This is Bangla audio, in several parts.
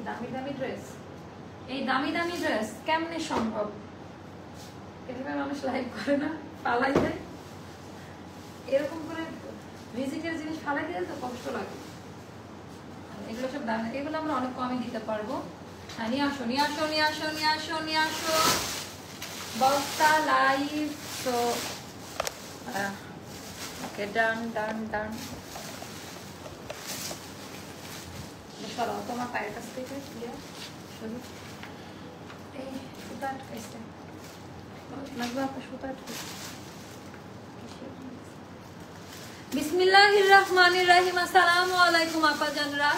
দামি দামি ড্রেস, এই দামি দামি ড্রেস কেমনে সম্ভব? এভাবে মানুষ লাইভ করে না, পালাই দেয় এরকম করে রিজিকের জিনিস ফালাই দিলে তো কষ্ট লাগে। এগুলো সব দাম, এগুলো আমরা অনেক কমে দিতে পারবো। হ্যাঁ নিয়ে আসো নিয়ে আসো নিয়ে আসো নিয়ে আসো নিয়ে আসো বস্তা লাইভ। তো ওকে ডান ডান ডান। সরাও তোমার পায়ের কাছ থেকে সরু, এই সুতা আটকাইছে লাগবে আপনার সুতা আটকাইছে। বিসমিল্লাহির রহমানির রহিম। আসসালামু আলাইকুম আপা জানরা,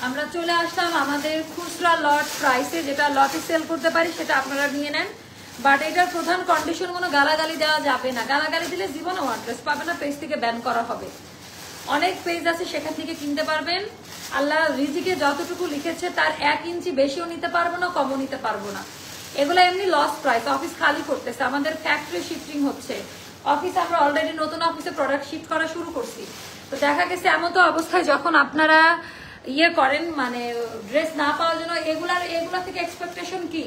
আমরা চলে আসলাম আমাদের খুচরা লট প্রাইসে, যেটা লটে সেল করতে পারি সেটা আপনারা নিয়ে নেন। বাট এটার প্রধান কন্ডিশন কোনো গালাগালি দেওয়া যাবে না, গালাগালি দিলে জীবনে অ্যাড্রেস পাবে না, পেজ থেকে ব্যান করা হবে। অনেক পেজ আছে সেখান থেকে কিনতে পারবেন। আল্লাহ রিজিকে যতটুকু লিখেছে তার 1 ইঞ্চি বেশিও নিতে পারবো না, কমও নিতে পারবো না। এগুলো এমনি লস প্রাইস, অফিস খালি করতেছে, আমাদের ফ্যাক্টরি শিফটিং হচ্ছে। অফিস আমরা অলরেডি নতুন অফিসে প্রোডাক্ট শিফট করা শুরু করছি। তো দেখা গেছে এমন তো অবস্থায় যখন আপনারা ইয়ে করেন মানে ড্রেস না পাওয়ার জন্য এগুলা থেকে এক্সপেকটেশন কি?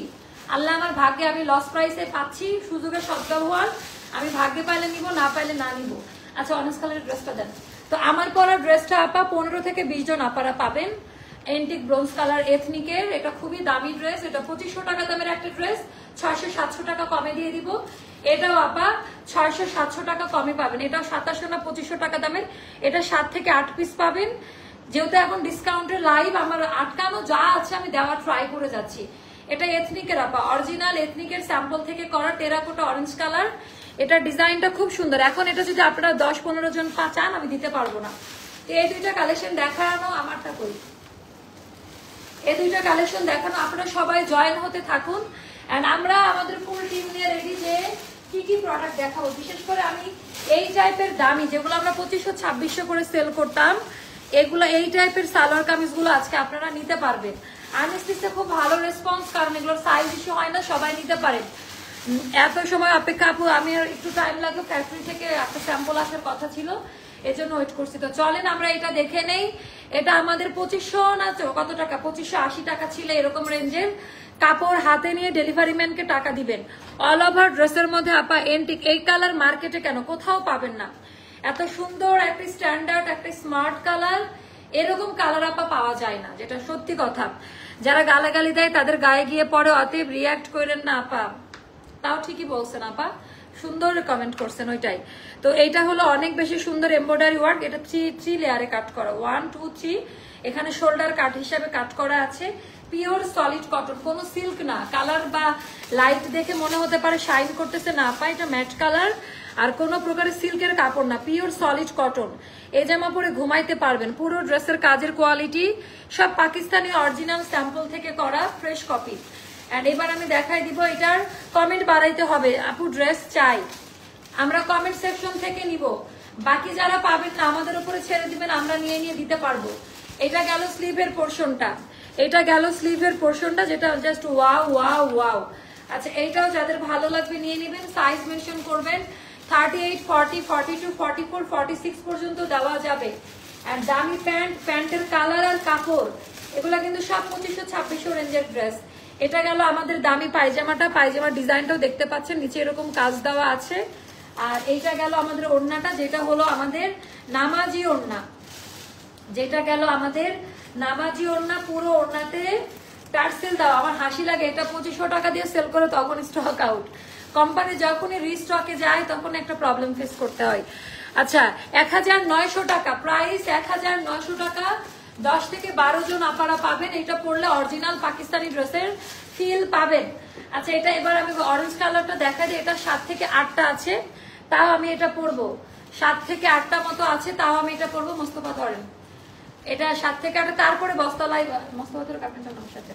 আল্লাহ আমার ভাগ্যে আমি লস প্রাইসে পাচ্ছি, সুযোগের সদ্ব্যবহার, আমি ভাগ্যে পাইলে নিব, না পাইলে না নিব। আচ্ছা অনেস্ট কালারের ড্রেসটা দেন তো। আমার পরা ড্রেসটা আপা 15 থেকে 20 জন আপারা পাবেন। এন্টিক ব্রোঞ্জ কালার এথনিকের, এটা খুবই দামি ড্রেস। এটা 2500 টাকা দামের একটা ড্রেস, 600-700 টাকা কমে দিয়ে দিব। এটাও আপা 600-700 টাকা কমে পাবেন। এটাও 2700 না 2500 টাকা দামের। এটা 7 থেকে 8 পিস পাবেন। যেহেতু এখন ডিসকাউন্টের লাইভ, আমার আটকানো যা আছে আমি দেওয়ার ট্রাই করে যাচ্ছি। এটা এথনিকের আপা, অরিজিনাল এথনিকের স্যাম্পল থেকে করা টেরাকোটা অরেঞ্জ কালার। এটা ডিজাইনটা খুব সুন্দর। এখন এটা যদি আপনারা 10-15 জন চান আমি দিতে পারবো না। এই দুইটা কালেকশন দেখানো, আমারটা কই, এই দুইটা কালেকশন দেখানো, আপনারা সবাই জয়েন হতে থাকুন। এন্ড আমরা আমাদের ফুল টিম নিয়ে রেডি যে কি কি প্রোডাক্ট দেখাবো। বিশেষ করে আমি এই টাইপের দামি যেগুলো আমরা 2500-2600 করে সেল করতাম, এগুলো এই টাইপের সালোয়ার কামিজগুলো আজকে আপনারা নিতে পারবেন। আনস্টিচে খুব ভালো রেসপন্স, কারণ এগুলোর সাইজ ইস্যু হয় না, সবাই নিতে পারেন। এত সময় অপেক্ষা আপু, আমি একটু টাইম লাগবে, ফ্যাক্টরি থেকে একটা স্যাম্পল আসার কথা ছিল, এজন্য ওয়েট করছি। তো চলেন আমরা এটা দেখে নেই। এটা আমাদের 2500 না কত টাকা, 2580 টাকা ছিল এরকম রেঞ্জের। কাপড় হাতে নিয়ে ডেলিভারি ম্যানকে টাকা দিবেন। অল ওভার ড্রেসের মধ্যে আপা এন্টিক, এই কালার মার্কেটে কেন কোথাও পাবেন না। এত সুন্দর একটা স্ট্যান্ডার্ড একটা স্মার্ট কালার, এরকম কালার আপা পাওয়া যায় না, যেটা সত্যি কথা। যারা গালাগালি দেয় তাদের গায়ে গিয়ে পরে, অতএব রিয়াক্ট করেন না আপা। তাও ঠিকই বলছেন আপা, সুন্দর কমেন্ট করছেন ওইটাই। তো এইটা হলো অনেক বেশি সুন্দর এমব্রয়ডারি ওয়ার্ক। এটা 3 লেয়ারে কাট করা, 1 2 3। এখানে শোল্ডার কাট হিসাবে কাট করা আছে। পিওর সলিড কটন, কোনো সিল্ক না। কালার বা লাইট দেখে মনে হতে পারে শাইন করতেছে, না আপা এটা ম্যাট কালার, আর কোনো প্রকারের সিল্কের কাপড় না, পিওর সলিড কটন। এই জামা পরে ঘুমাইতে পারবেন। পুরো ড্রেসের কাজের কোয়ালিটি সব পাকিস্তানি অরিজিনাল স্যাম্পল থেকে করা, ফ্রেশ কপি। এন্ড এবার আমি দেখাই দিব, এটার কমেন্ট বাড়াইতে হবে, আপু ড্রেস চাই, আমরা কমেন্ট সেকশন থেকে নিব। বাকি যারা পাবেন না আমাদের উপরে ছেড়ে দিবেন, আমরা নিয়ে নিয়ে দিতে পারবো। এটা গেল স্লিভের পোর্শনটা, এটা গেল স্লিভের পোর্শনটা, যেটা জাস্ট ওয়াও ওয়াও ওয়াও। আচ্ছা এইটাও যাদের ভালো লাগবে নিয়ে নেবেন, সাইজ মেনশন করবেন। 38, 40, 42, 44, 46 পর্যন্ত দেওয়া যাবে। এন্ড দামি প্যান্ট, প্যান্টের কালার আর কাপড় এগুলা কিন্তু সব 2500-2600 রেঞ্জের ড্রেস। এটা গেল আমাদের দামি পায়জামাটা, পায়জামার ডিজাইনটাও দেখতে পাচ্ছেন, নিচে এরকম কাজ দেওয়া আছে। আর এইটা গেল আমাদের ওড়নাটা, যেটা হলো আমাদের নামাজি ওড়না, যেটা গেল আমাদের নামাজি ওড়না। পুরো ওড়নাতে টার্সেল দেওয়া। আমার হাসি লাগে, এটা 2500 টাকা দিয়ে সেল করে তখন স্টক আউট। কোম্পানি যখনই রিস্টকে যায় তখন একটা প্রবলেম ফেস করতে হয়। আচ্ছা 1900 টাকা প্রাইস, 1900 টাকা। 10 থেকে 12 জন আপারা পাবেন। এটা পরলে অরিজিনাল পাকিস্তানি ড্রেসের ফিল পাবেন। আচ্ছা এটা এবার আমি অরেঞ্জ কালারটা দেখা দিই। এটা 7 থেকে 8টা আছে, তাও আমি এটা পরবো। 7 থেকে 8টা মতো আছে, তাও আমি এটা পরবো। মোস্তফা ধরেন, এটা 7 থেকে 8, তারপরে বস্তালাই মোস্তফা ধরে কাপড় আমার সাথে,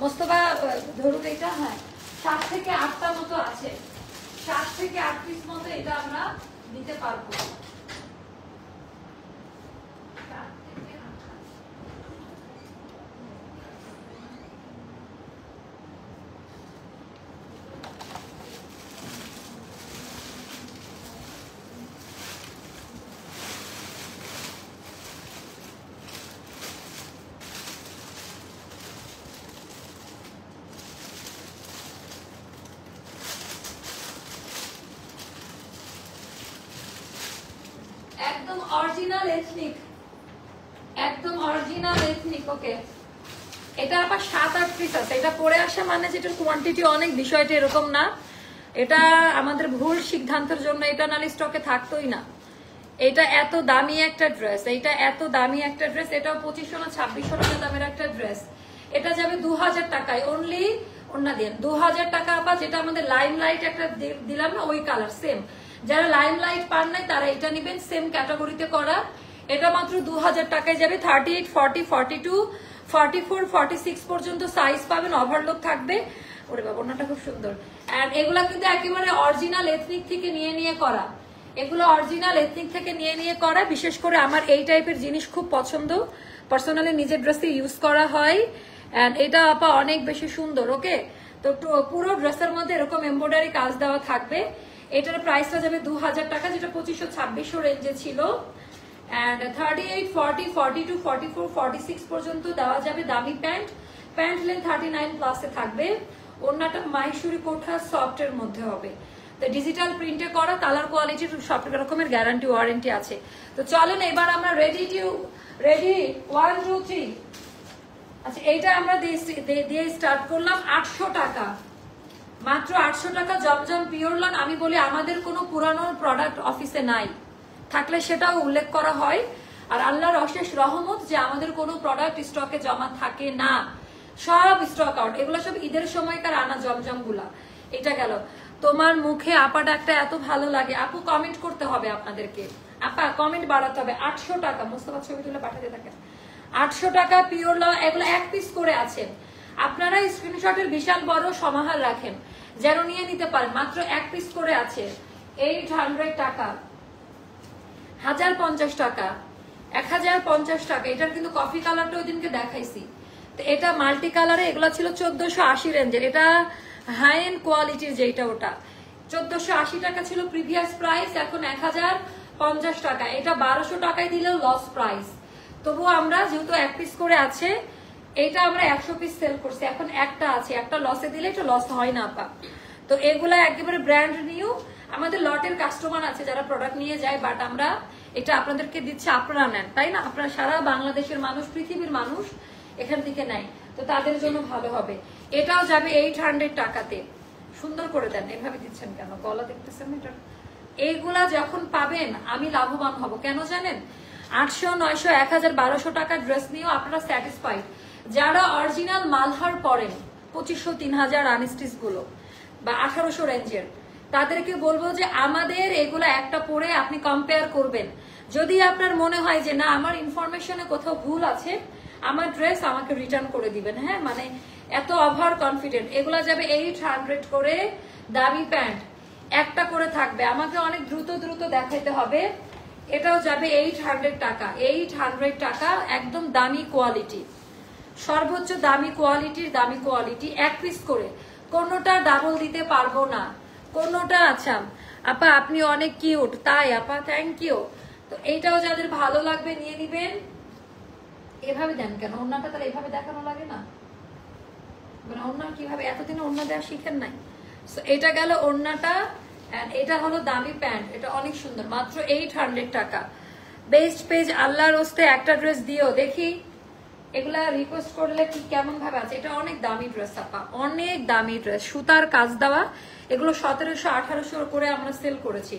মোস্তফা ধরুন এটা। হ্যাঁ 7 থেকে 8টা মতো আছে, 7 থেকে 8 পিস মতো এটা আমরা দিতে পারবো। একদম অরিজিনাল এথনিক, একদম অরিজিনাল এথনিক। ওকে, এটা আবার 7-8 পিস আছে। এটা পরে আসা মানে যেটার কোয়ান্টিটি অনেক, বিষয়টা এরকম না। এটা আমাদের ভুল সিদ্ধান্তের জন্য এটা নালি স্টকে থাকতোই না। এটা এত দামি একটা ড্রেস, এটা এত দামি একটা ড্রেস, এটাও 2500 না 2600 টাকা দামের একটা ড্রেস। এটা যাবে 2000 টাকায় অনলি। ওনা দেন 2000 টাকা আপা, যেটা আমাদের লাইম লাইট একটা দিলাম না ওই কালার সেম। যারা লাইম লাইট পান নাই তারা এটা নিবেন, সেম ক্যাটাগরিতে করা। এটা মাত্র 2000 টাকায় যাবে। 38, 40, 42, 44, 46 পর্যন্ত সাইজ পাবেন, ওভারলোক থাকবে। ওরে বাবা, ওনাটা খুব সুন্দর। এন্ড এগুলা কিন্তু একেবারে অরিজিনাল এথনিক থেকে নিয়ে করা, এগুলো অরিজিনাল এথনিক থেকে নিয়ে করা। বিশেষ করে আমার এই টাইপের জিনিস খুব পছন্দ, পার্সোনালি নিজের ড্রেসে ইউজ করা হয়। এন্ড এটা আপা অনেক বেশি সুন্দর। ওকে, তো পুরো ড্রেসের মধ্যে এরকম এমব্রয়ডারি কাজ দেওয়া থাকবে। এটার প্রাইসটা যাবে 2000 টাকা, যেটা 2500-2600 রেঞ্জে ছিল। এন্ড 38, 40, 42, 44, 46 পর্যন্ত দেওয়া যাবে দামি প্যান্ট। প্যান্ট লেন্থ 39 প্লাসে থাকবে। ওড়নাটা মাহেশ্বরী কোঠা সফটের মধ্যে হবে। তো ডিজিটাল প্রিন্টে করা, কালার কোয়ালিটির সব রকমের গ্যারান্টি ওয়ারেন্টি আছে। তো চলেন এবার আমরা রেডি 1, 2, 3। আচ্ছা, এইটা আমরা দিয়ে স্টার্ট করলাম 800 টাকা, মাত্র 800 টাকা। জমজম পিওর লন। আমি বলি আমাদের কোনো পুরানো প্রোডাক্ট অফিসে নাই, থাকলে সেটাও উল্লেখ করা হয়। আর আল্লাহর অশেষ রহমত যে আমাদের কোনো প্রোডাক্ট স্টকে জমা থাকে না, সব স্টক আউট। এগুলো সব ঈদের সময়কার আনা জমজম গুলা। এটা গেল। তোমার মুখে আপা ডাকটা এত ভালো লাগে। আপু কমেন্ট করতে হবে আপনাদেরকে, আপা কমেন্ট বাড়াতে হবে। 800 টাকা, মোস্তফা ছবি তুলে পাঠাতে থাকেন। 800 টাকা পিওর ল। এগুলো এক পিস করে আছে। আপনারা স্ক্রিনশটের বিশাল বড় সমাহার রাখেন যেন নিয়ে নিতে পারেন। মাত্র এক পিস করে আছে। 800 টাকা, 1050 টাকা, 1050 টাকা। এটার কিন্তু কফি কালারটা ওই দিনকে দেখাইছি। তো এটা মাল্টি কালারে, এগুলো ছিল 1480 রেঞ্জের। এটা হাই এন্ড কোয়ালিটির, যেটা ওটা 1480 টাকা ছিল প্রিভিয়াস প্রাইস, এখন 1050 টাকা। এটা 1200 টাকায় দিলেও লস প্রাইস। তবুও আমরা যেহেতু এক পিস করে আছে, এটা আমরা 100 পিস সেল করছি, এখন একটা আছে, একটা লসে দিলে এটা লস হয় না আপা। তো এগুলা একেবারে ব্র্যান্ড নিউ। আমাদের লটের কাস্টমার আছে যারা প্রোডাক্ট নিয়ে যায়, বাট আমরা এটা আপনাদেরকে দিচ্ছি, আপনারা নেন, তাই না? আপনারা সারা বাংলাদেশের মানুষ, পৃথিবীর মানুষ এখান থেকে নেয়, তো তাদের জন্য ভালো হবে। এটাও যাবে 800 টাকাতে। সুন্দর করে দেন, এভাবে দিচ্ছেন কেন? গলা দেখতেছেন এটা? এইগুলা যখন পাবেন আমি লাভবান হব। কেন জানেন? 800, 900, 1000, 1200 টাকার ড্রেস নিয়েও আপনারা স্যাটিসফাইড। যারা অরিজিনাল মালহার পরেন 2500, 3000 আনস্টিচ গুলো বা 1800 রেঞ্জের, তাদেরকে বলবো যে আমাদের এগুলা একটা পরে আপনি কম্পেয়ার করবেন। যদি আপনার মনে হয় যে না আমার ইনফরমেশনে কোথাও ভুল আছে, আমার ড্রেস আমাকে রিটার্ন করে দিবেন। হ্যাঁ, মানে এত ওভার কনফিডেন্ট। এগুলা যাবে 800 করে। দামি প্যান্ট একটা করে থাকবে, আমাকে অনেক দ্রুত দেখাইতে হবে। এটাও যাবে 800 টাকা। 800 টাকা, একদম দামি কোয়ালিটি, সর্বোচ্চ দামি কোয়ালিটির দামি কোয়ালিটি। এক পিস করে, কোনোটা ডাবল দিতে পারবো না, কোনোটা। আচ্ছা আপা আপনি অনেক কিউট। তাই আপা, থ্যাংক ইউ। তো এইটাও যাদের ভালো লাগবে নিয়ে নিবেন। এভাবে দেন কেন? ওড়নাটা তাহলে এভাবে দেখানো লাগে না? মানে ওড়না কিভাবে, এতদিনে ওড়না দেওয়া শিখেন নাই? এটা গেল ওড়নাটা। এটা হলো দামি প্যান্ট, এটা অনেক সুন্দর, মাত্র 800 টাকা। বেস্ট পেজ আল্লাহর হস্তে একটা ড্রেস দিও দেখি। এগুলা রিকোয়েস্ট করলে কি কেমন ভাবে আছে? এটা অনেক দামি ড্রেস আপা, অনেক দামি ড্রেস, সুতার কাজ দেওয়া। এগুলো 1700, 1800 করে আমরা সেল করেছি।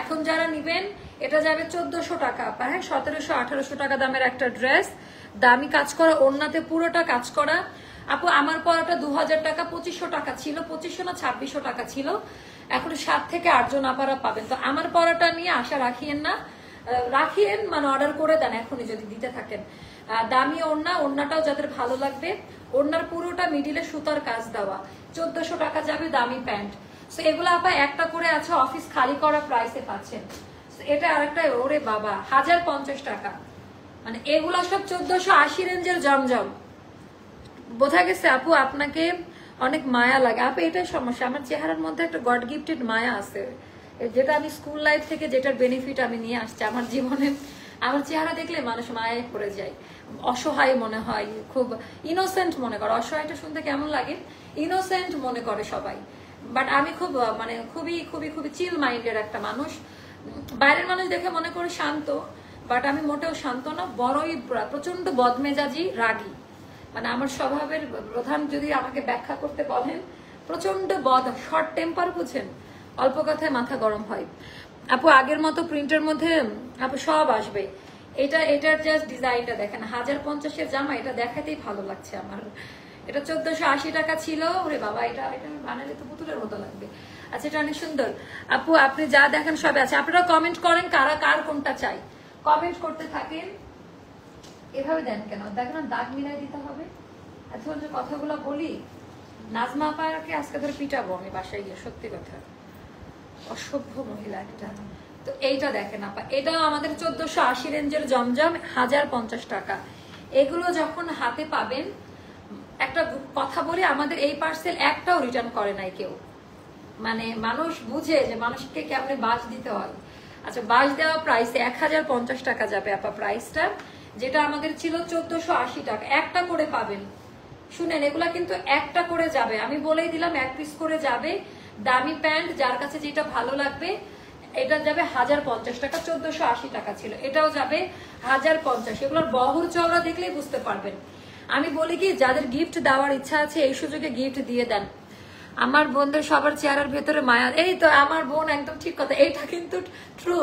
এখন যারা নিবেন এটা যাবে 1400 টাকা আপা। হ্যাঁ, 1700, 1800 টাকা দামের একটা ড্রেস, দামি কাজ করা, ওড়নাতে পুরোটা কাজ করা। আপু আমার পরাটা 2000 টাকা, 2500 টাকা ছিল, 2500 না 2600 টাকা ছিল। এখন 7 থেকে 8 জন আপারা পাবেন। তো আমার পরাটা নিয়ে আশা রাখিয়েন না, রাখিয়েন মানে অর্ডার করে দেন এখনই যদি দিতে থাকেন। দামি ওড়না, ওড়নাটাও যাদের ভালো লাগবে, ওড়নার পুরোটা মিডিলে সুতার কাজ দেওয়া, 1400 টাকা যাবে দামি প্যান্ট। সো এগুলো আপা একটা করে আছে, অফিস খালি করা প্রাইসে পাচ্ছেন। এটা আরেকটা, ওরে বাবা, 1050 টাকা। মানে এগুলো সব 1480 রেঞ্জের জমজম। বোঝা গেছে আপু আপনাকে অনেক মায়া লাগে। আপু এটাই সমস্যা, আমার চেহারার মধ্যে একটা গড গিফটেড মায়া আছে, যেটা আমি স্কুল লাইফ থেকে, যেটার বেনিফিট আমি নিয়ে আসছি আমার জীবনে। আমার চেহারা দেখলে মানুষ মায়ায় পড়ে যায়, অসহায় মনে হয়, খুব ইনোসেন্ট মনে করে। অসহায়টা শুনতে কেমন লাগে? ইনোসেন্ট মনে করে সবাই। বাট আমি খুব মানে খুবই খুবই খুবই চিল মাইন্ডের একটা মানুষ। বাইরের মানুষ দেখে মনে করে শান্ত, বাট আমি মোটেও শান্ত না, বড়ই প্রচন্ড বদমেজাজি, রাগী। মানে আমার স্বভাবের প্রধান যদি আমাকে ব্যাখ্যা করতে বলেন, প্রচন্ড শর্ট টেম্পার, বুঝেন, অল্প কথায় মাথা গরম হয়। আপু আগের মতো প্রিন্টের মধ্যে আপু সব আসবে। এটার জাস্ট ডিজাইনটা দেখেন, 1050-এর জামা, এটা দেখাতেই ভালো লাগছে আমার। এটা 1480 টাকা ছিল। ওরে বাবা, এটা বানালে তো পুতুলের মতো লাগবে। আচ্ছা, এটা অনেক সুন্দর। আপু আপনি যা দেখেন সব আছে। আপনারা কমেন্ট করেন কারা কার কোনটা চাই, কমেন্ট করতে থাকেন। এভাবে দেন কেন? দেখেন না, দাগ মিলাই দিতে হবে। এখন যে কথাগুলো বলি, নাজমা আপাকে আজকে ধরে পিটাবো আমি বাসায় গিয়ে, সত্যি কথা, অসভ্য মহিলা একটা। তো এইটা দেখেন আপা, এটাও আমাদের 1480 রেঞ্জের জমজম, 1050 টাকা। এগুলো যখন হাতে পাবেন, একটা কথা বলি, আমাদের এই পার্সেল একটাও রিটার্ন করে নাই কেউ। মানে মানুষ বুঝে যে মানুষকে কেমনে বাস দিতে হয়। আচ্ছা, বাস দেওয়া প্রাইসে 1050 টাকা যাবে আপা প্রাইসটা, যেটা আমাদের ছিল 1480 টাকা। একটা করে পাবেন, শুনেন, এগুলা কিন্তু একটা করে যাবে, আমি বলেই দিলাম, এক পিস করে যাবে। দামি প্যান্ট যার কাছে যেটা ভালো লাগবে, এটা যাবে 1050 টাকা। 1480 টাকা ছিল, এটাও যাবে 1050। এগুলোর বহর চওড়া দেখলেই বুঝতে পারবেন। আমি বলি কি, যাদের গিফট দেওয়ার ইচ্ছা আছে এই সুযোগে গিফট দিয়ে দেন। আমার বোনদের সবার চেহারার ভেতরে মায়া, এই তো আমার বোন একদম ঠিক কথা, এইটা কিন্তু ট্রু।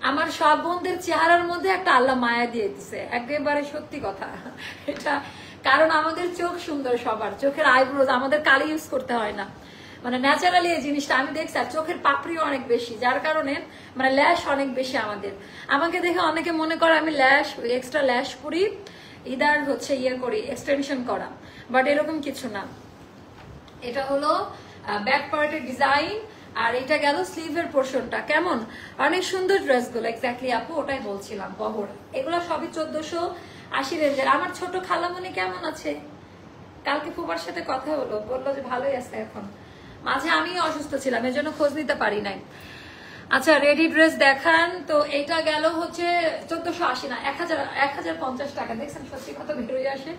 আমার সব বোনদের চেহারার মধ্যে একটা আল্লাহ মায়া দিয়ে দিছে, একেবারে সত্যি কথা এটা। কারণ আমাদের চোখ সুন্দর, সবার চোখের আইব্রোজ, আমাদের কালি ইউজ করতে হয় না, মানে ন্যাচারালি এই জিনিসটা আমি দেখছি। আর চোখের পাপড়িও অনেক বেশি, যার কারণে মানে ল্যাশ অনেক বেশি আমাদের। আমাকে দেখে অনেকে মনে করে আমি ল্যাশ, এক্সট্রা ল্যাশ করি, ইদার হচ্ছে ইয়ে করি, এক্সটেনশন করা, বাট এরকম কিছু না। এটা হলো ব্যাক পার্টের ডিজাইন, আর এটা গেল স্লিভের পোর্শনটা। কেমন অনেক সুন্দর ড্রেসগুলো, এক্স্যাক্টলি আপু ওটাই বলছিলাম, বহর। এগুলো সবই 1480 রেঞ্জের। আমার ছোট খালামণি কেমন আছে? কালকে ফুবার সাথে কথা হলো, বললো যে ভালোই আছে এখন। মাঝে আমি অসুস্থ ছিলাম, এর জন্য খোঁজ নিতে পারি নাই। আচ্ছা, রেডি ড্রেস দেখান তো। এটা গেল হচ্ছে 1480 না, 1050 টাকা। দেখছেন সত্যি কথা বেরোয় আসে,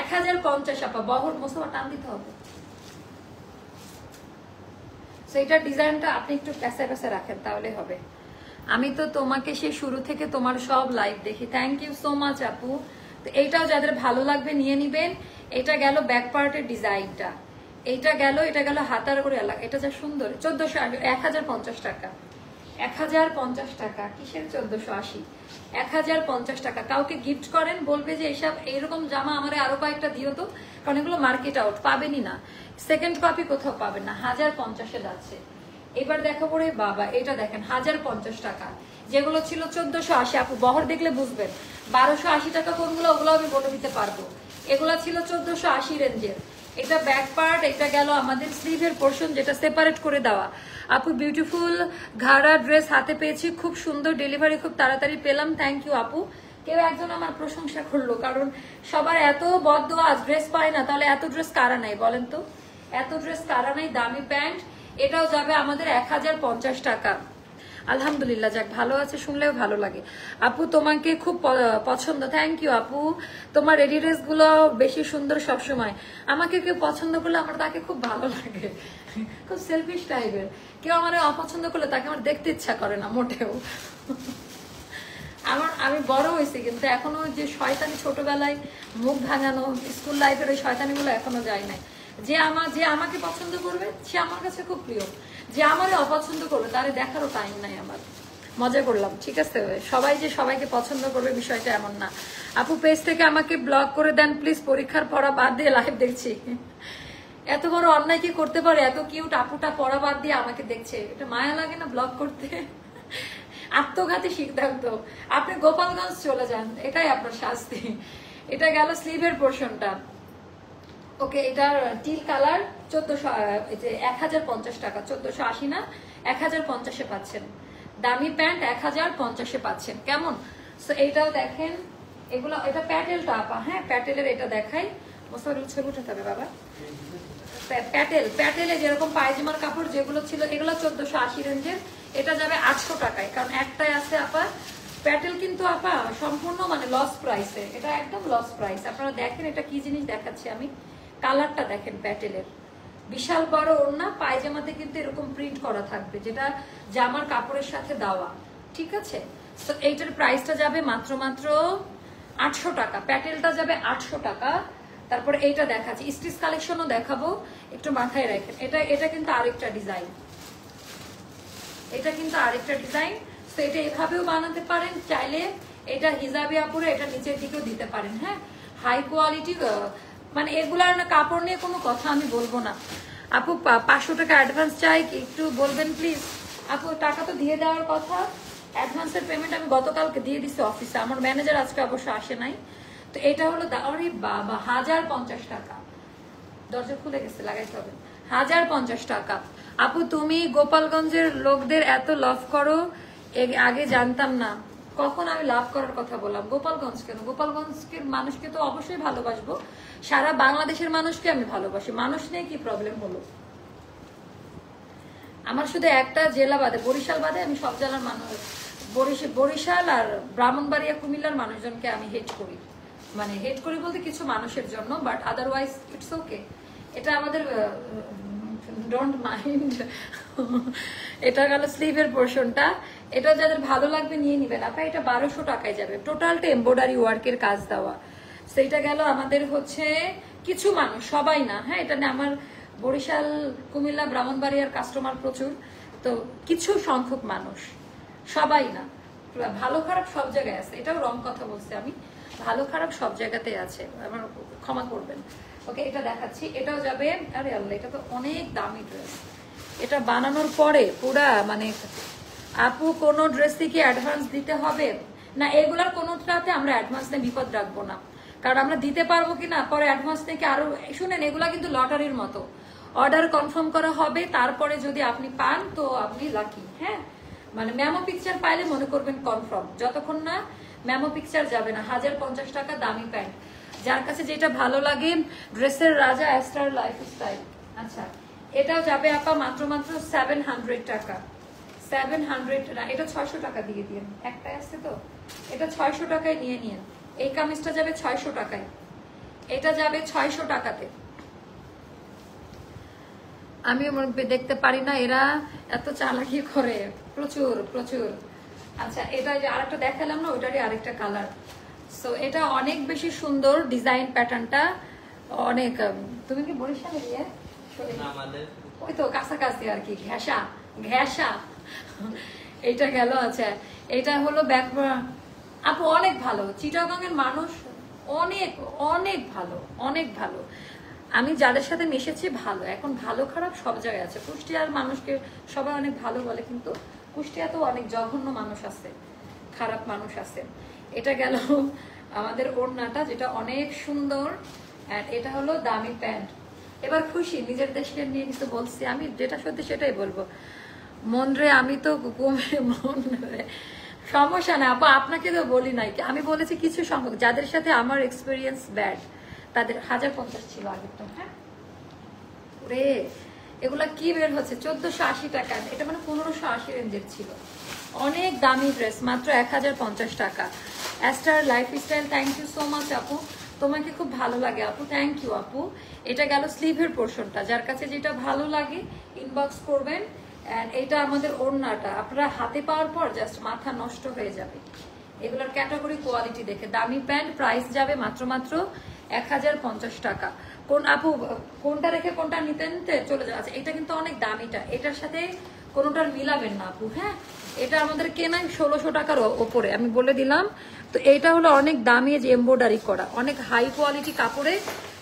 1050 আপা। বহর মোস্তফা টান দিতে হবে। সেইটার ডিজাইনটা আপনি একটু প্যাসে প্যাসে রাখেন, তাহলে হবে। আমি তো তোমাকে সে শুরু থেকে তোমার সব লাইভ দেখি। থ্যাংক ইউ সো মাচ আপু। তো এইটাও যাদের ভালো লাগবে নিয়ে নিবেন। এটা গেল ব্যাক পার্টের ডিজাইনটা, এটা গেল হাতার করে এলাকা। এটা যা সুন্দর, 1050 টাকা। 1050 টাকা, কিসের 1480? 1050 টাকা। কাউকে গিফট করেন, বলবে যে এইসব এইরকম জামা আমার আরো কয়েকটা দিও তো, কারণ এগুলো মার্কেট আউট, পাবেনই না, সেকেন্ড কপি কোথাও পাবেন না। 1050-এ যাচ্ছে। এবার দেখাবো রে বাবা, এটা দেখেন 1050 টাকা, যেগুলো ছিল 1480। আপু বহর দেখলে বুঝবেন 1280 টাকা কোনগুলো, ওগুলো আমি বলে দিতে পারবো। এগুলা ছিল 1480 রেঞ্জের। এটা ব্যাক পার্ট, এটা গেল আমাদের স্লিভের পোর্শন, যেটা সেপারেট করে দেওয়া। আপু বিউটিফুল ঘাড়া ড্রেস হাতে পেয়েছি, খুব সুন্দর, ডেলিভারি খুব তাড়াতাড়ি পেলাম। থ্যাংক ইউ আপু। কেউ একজন আমার প্রশংসা করলো, কারণ সবার এত বদদোয়া, ড্রেস পায় না, তাহলে এত ড্রেস কারা নাই বলেন তো? এত ড্রেস কারা নাই? দামি প্যান্ট, এটাও যাবে আমাদের 1050 টাকা। আলহামদুলিল্লাহ, যাক ভালো আছে, শুনলেও ভালো লাগে। আপু তোমাকে খুব পছন্দ। থ্যাংক ইউ আপু। তোমার রেডি ড্রেস গুলো বেশি সুন্দর সবসময়। আমাকে কেউ পছন্দ করলে আমার তাকে খুব ভালো লাগে, খুব সেলফিশ টাইপের। কেউ আমার অপছন্দ করলে তাকে আমার দেখতে ইচ্ছা করে না মোটেও। আমি বড় হয়েছি, কিন্তু এখনো যে শয়তানি, ছোটবেলায় মুখ ভাঙানো স্কুল লাইফের ওই শয়তানি গুলো এখনো যায় নাই। যে আমাকে পছন্দ করবে সে আমার কাছে খুব প্রিয়, যে আমারে অপছন্দ করবে তারে দেখারও টাইম নাই আমার। মজা করলাম, ঠিক আছে? সবাই যে সবাইকে পছন্দ করবে বিষয়টা এমন না। আপু পেজ থেকে আমাকে ব্লক করে দেন প্লিজ, পরীক্ষার পড়া বাদ দিয়ে লাইভ দেখছি। এত বড় অন্যায় কি করতে পারে? এত কিউট আপুটা পড়া বাদ দিয়ে আমাকে দেখছে, এটা মায়া লাগে না ব্লক করতে? আত্মঘাতী সিদ্ধান্ত। আপনি গোপালগঞ্জ চলে যান, এটাই আপনার শাস্তি। এটা গেল স্লিভের পোর্শনটা। ওকে, এটার টিল কালার 1050 টাকা। 1480 না, 1050-এ পাচ্ছেন। দামি প্যান্ট 1050-এ পাচ্ছেন। কেমন? এইটাও দেখেন, এগুলো, এটা প্যাটেলটা আপা। হ্যাঁ, প্যাটেলের এটা দেখাই। মোসাফির ছবি উঠাতে হবে বাবা। প্যাটেলে যেরকম পায়জামার কাপড় যেগুলো ছিল, এগুলো 1480 রেঞ্জের। এটা যাবে 800 টাকায়, কারণ একটাই আছে আপা। প্যাটেল কিন্তু আপা সম্পূর্ণ মানে লস প্রাইসে, এটা একদম লস প্রাইস। আপনারা দেখেন এটা কি জিনিস দেখাচ্ছি আমি, কালারটা দেখেন প্যাটেলের, বিশাল বড় ওড়না, পায়জামাতে কিন্তু এরকম প্রিন্ট করা থাকবে, যেটা জামার কাপড়ের সাথে দেওয়া, ঠিক আছে। তো এইটার প্রাইসটা যাবে মাত্র 800 টাকা, প্যাটেলটা যাবে 800 টাকা। তারপর এইটা দেখাচ্ছি, স্টিচ কালেকশনও দেখাবো, একটু মাথায় রাখেন। এটা কিন্তু আরেকটা ডিজাইন, এটা কিন্তু আরেকটা ডিজাইন। তো এটা এভাবেও বানাতে পারেন, চাইলে এটা হিজাবি আপুরে এটা নিচের দিকেও দিতে পারেন। হ্যাঁ, হাই কোয়ালিটি, মানে এগুলার না কাপড় নিয়ে কোনো কথা আমি বলবো না। আপু 500 টাকা অ্যাডভান্স চাই, একটু বলবেন প্লিজ। আপু টাকা তো দিয়ে দেওয়ার কথা, অ্যাডভান্সের পেমেন্ট আমি গতকালকে দিয়ে দিচ্ছি অফিসে, আমার ম্যানেজার আজকে অবশ্য আসে নাই। তো এটা হলো আরে বাবা 1050 টাকা, দরজা খুলে গেছে, লাগাইতে হবে। 1050 টাকা। আপু তুমি গোপালগঞ্জের লোকদের এত লাভ করো, আগে জানতাম না। কখন আমি লাভ করার কথা বললাম? গোপালগঞ্জ কেন, গোপালগঞ্জের মানুষকে তো অবশ্যই ভালোবাসবো, সারা বাংলাদেশের মানুষকে আমি ভালোবাসি। মানুষ নিয়ে কি প্রবলেম হলো? আমার শুধু একটা জেলা বাদে, বরিশাল বাদে আমি সব জেলার মানুষ, বরিশাল আর ব্রাহ্মণবাড়িয়া কুমিল্লার মানুষজনকে আমি হেট করি। মানে হেট করি বলতে কিছু মানুষের জন্য, বাট আদারওয়াইজ ইটস ওকে। এটা আমাদের ডোন্ট মাইন্ড। এটা গেল স্লিভের পোর্শনটা, এটা যাদের ভালো লাগবে নিয়ে নিবেন। আপনার এটা 1200 টাকায় যাবে, টোটালটা এমব্রয়ডারি ওয়ার্কের কাজ দেওয়া। সেইটা গেল আমাদের হচ্ছে কিছু মানুষ, সবাই না। হ্যাঁ, এটা নিয়ে আমার বরিশাল কুমিল্লা ব্রাহ্মণবাড়িয়ার কাস্টমার প্রচুর, তো কিছু সংখ্যক মানুষ, সবাই না। ভালো খারাপ সব জায়গায় আছে, এটাও রং কথা বলছি আমি, ভালো খারাপ সব জায়গাতে আছে, আমার ক্ষমা করবেন। ওকে, এটা দেখাচ্ছি, এটাও যাবে। আরে আল্লাহ, এটা তো অনেক দামি ড্রেস। এটা বানানোর পরে পুরা মানে আপু কোনো ড্রেসে কি অ্যাডভান্স দিতে হবে না? এগুলার কোনোটাতে আমরা অ্যাডভান্স নিয়ে বিপদ রাখবো না, কারণ আমরা দিতে পারবো কিনা পরে অ্যাডভান্স থেকে আরো। শুনেন, এগুলা কিন্তু লটারির মতো, অর্ডার কনফার্ম করা হবে, তারপরে যদি আপনি পান তো আপনি লাকি। হ্যাঁ, মানে মেমো পিকচার পাইলে মনে করবেন কনফার্ম, যতক্ষণ না মেমো পিকচার যাবে না। 1050 টাকা দামি প্যান্ট, যার কাছে যেটা ভালো লাগে। ড্রেসের রাজা অ্যাস্টার লাইফস্টাইল। আচ্ছা, এটাও যাবে আপা মাত্র 700 টাকা। 700 না, এটা 600 টাকা দিয়ে দিন, একটাই আছে তো, এটা 600 টাকায় নিয়ে নিন। এই কামিজটা যাবে 600 টাকায়, এটা যাবে 600 টাকাতে। আমি দেখতে পারি না এরা এত চালাকি করে, প্রচুর প্রচুর। আচ্ছা, এটা যে আরেকটা দেখালাম না, ওইটারই আরেকটা কালার। সো এটা অনেক বেশি সুন্দর ডিজাইন প্যাটার্নটা, অনেক। তুমি কি বরিশালে গিয়ে ওই তো কাছাকাছি আর কি, ঘেঁষা ঘেঁষা এইটা গেল। আচ্ছা, এটা হলো ব্যাক। আপু অনেক ভালো, চিটাগাংয়ের মানুষ অনেক অনেক ভালো, অনেক ভালো। আমি যাদের সাথে মিশেছি ভালো, এখন ভালো খারাপ সব জায়গায় আছে। কুষ্টিয়ার মানুষকে সবাই অনেক ভালো বলে, কিন্তু কুষ্টিয়াতেও অনেক জঘন্য মানুষ আছে, খারাপ মানুষ আছে। এটা গেল আমাদের ওড়নাটা, যেটা অনেক সুন্দর। এটা হলো দামি প্যান্ট। এবার খুশি নিজের দেশকে নিয়ে কিছু বলছি আমি, যেটা সত্যি সেটাই বলবো। মন রে, আমি তো কমে মন রে, সমস্যা না আপু, আপনাকে তো বলি নাই, আমি বলেছি কিছু সংখ্যক যাদের সাথে আমার এক্সপিরিয়েন্স ব্যাড, তাদের 1050 ছিল আগেরটা। হ্যাঁ রে, এগুলা কি বের হচ্ছে 1480 টাকা, এটা মানে 1580 রেঞ্জের ছিল। অনেক দামি ড্রেস, মাত্র 1050 টাকা। Aster Lifestyle, thank you so much আপু, তোমাকে খুব ভালো লাগে আপু, থ্যাংক ইউ আপু। এটা গেল স্লিভের পোর্শনটা, যার কাছে যেটা ভালো লাগে ইনবক্স করবেন। এইটা আমাদের ওড়নাটা, আপনারা হাতে পাওয়ার পর জাস্ট মাথা নষ্ট হয়ে যাবে এগুলোর ক্যাটাগরি কোয়ালিটি দেখে। দামি প্যান্ট, প্রাইস যাবে মাত্র 1050 টাকা। কোন আপু কোনটা রেখে কোনটা নিতে নিতে চলে যাচ্ছে। এটা কিন্তু অনেক দামিটা, এটার সাথে কোনোটার মিলাবেন না আপু। হ্যাঁ, এটা আমাদের কেনাই 1600 টাকার ওপরে, আমি বলে দিলাম। তো এইটা হলো অনেক দামি, যে এমব্রয়ডারি করা, অনেক হাই কোয়ালিটি কাপড়ে।